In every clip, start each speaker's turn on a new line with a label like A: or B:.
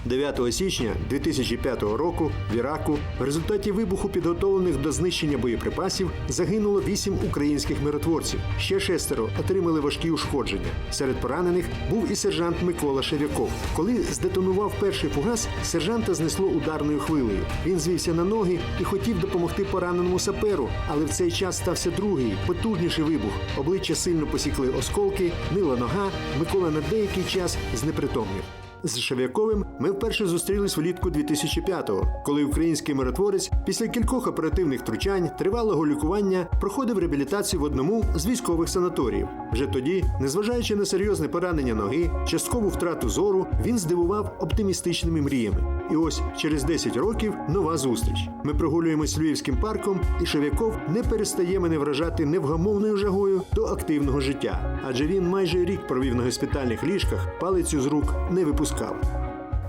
A: 9 січня 2005 року в Іраку в результаті вибуху підготовлених до знищення боєприпасів загинуло 8 українських миротворців. Ще 6 отримали важкі ушкодження. Серед поранених був і сержант Микола Шев'яков. Коли здетонував перший фугас, сержанта знесло ударною хвилею. Він звівся на ноги і хотів допомогти пораненому саперу, але в цей час стався другий, потужніший вибух. Обличчя сильно посікли осколки, нила нога, Микола на деякий час знепритомнів. З Шев'яковим ми вперше зустрілись влітку 2005-го, коли український миротворець після кількох оперативних втручань, тривалого лікування проходив реабілітацію в одному з військових санаторіїв. Вже тоді, незважаючи на серйозне поранення ноги, часткову втрату зору, він здивував оптимістичними мріями. І ось через 10 років нова зустріч. Ми прогулюємось Львівським парком, і Шев'яков не перестає мене вражати невгамовною жагою до активного життя. Адже він майже рік провів на госпітальних ліжках, палицю з рук не випускав.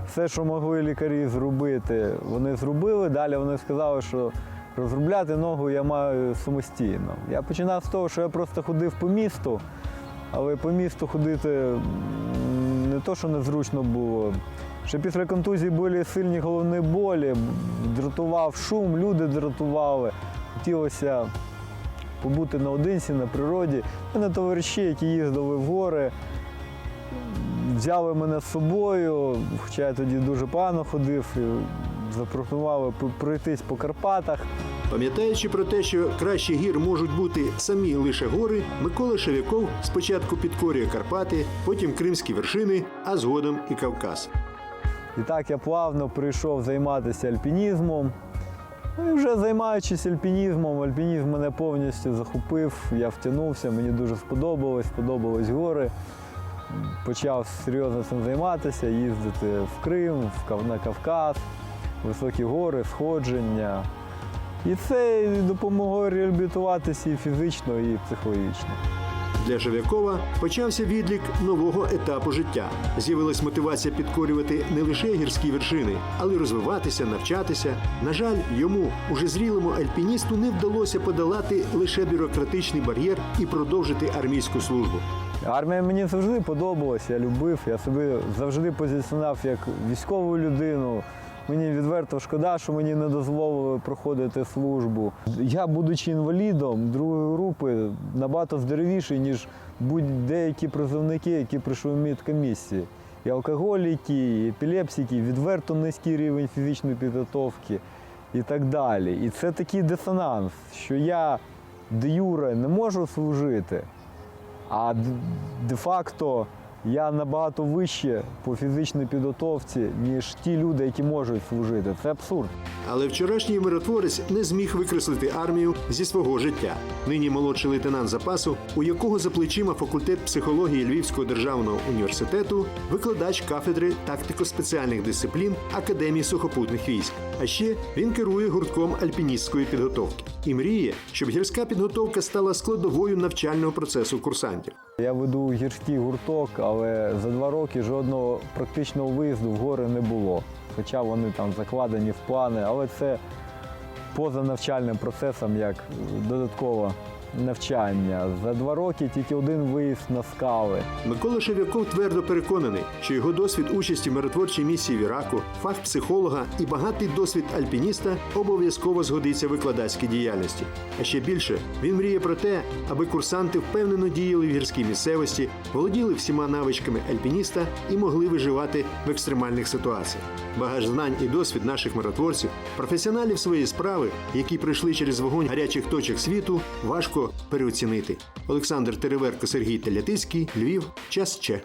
B: Все, що могли лікарі зробити, вони зробили. Далі вони сказали, що розробляти ногу я маю самостійно. Я починав з того, що я просто ходив по місту, але по місту ходити не то, що незручно було. Ще після контузії були сильні головні болі, дратував шум, люди дратували. Хотілося побути наодинці, на природі. У мене товариші, які їздили в гори, взяли мене з собою, хоча я тоді дуже погано ходив, і запропонували пройтись по Карпатах.
A: Пам'ятаючи про те, що краще гір можуть бути самі лише гори, Микола Шев'яков спочатку підкорює Карпати, потім Кримські вершини, а згодом і Кавказ.
B: І так я плавно прийшов займатися альпінізмом. І вже займаючись альпінізмом, альпінізм мене повністю захопив, я втягнувся, мені дуже сподобались гори. Почав серйозно цим займатися, їздити в Крим, на Кавказ, високі гори, сходження. І це допомогло реабілітуватися і фізично, і психологічно.
A: Для Шев'якова почався відлік нового етапу життя. З'явилась мотивація підкорювати не лише гірські вершини, але й розвиватися, навчатися. На жаль, йому, уже зрілому альпіністу, не вдалося подолати лише бюрократичний бар'єр і продовжити армійську службу.
B: Армія мені завжди подобалася, я любив, я себе завжди позиціонував як військову людину. Мені відверто шкода, що мені не дозволили проходити службу. Я, будучи інвалідом другої групи, набагато здоровіший, ніж будь-деякі призовники, які прийшли в медкомісії. І алкоголіки, і епілепсики, відверто низький рівень фізичної підготовки і так далі. І це такий дисонанс, що я де-юре не можу служити, а де-факто я набагато вище по фізичній підготовці, ніж ті люди, які можуть служити. Це абсурд.
A: Але вчорашній миротворець не зміг викреслити армію зі свого життя. Нині молодший лейтенант запасу, у якого за плечима факультет психології Львівського державного університету, викладач кафедри тактико-спеціальних дисциплін Академії сухопутних військ. А ще він керує гуртком альпіністської підготовки. І мріє, щоб гірська підготовка стала складовою навчального процесу курсантів.
B: Я веду гірський гурток, але за 2 роки жодного практичного виїзду в гори не було. Хоча вони там закладені в плани, але це поза навчальним процесом, як додаткове навчання. За 2 роки тільки 1 виїзд на скали.
A: Микола Шев'яков твердо переконаний, що його досвід участі в миротворчій місії в Іраку, фах психолога і багатий досвід альпініста обов'язково згодиться в викладацькій діяльності. А ще більше, він мріє про те, аби курсанти впевнено діяли в гірській місцевості, володіли всіма навичками альпініста і могли виживати в екстремальних ситуаціях. Багаж знань і досвід наших миротворців, професіоналів своєї справи, які пройшли через вогонь гарячих точок світу, важко переоцінити. Олександр Тереверко, Сергій Телятицький, Львів, Час Че.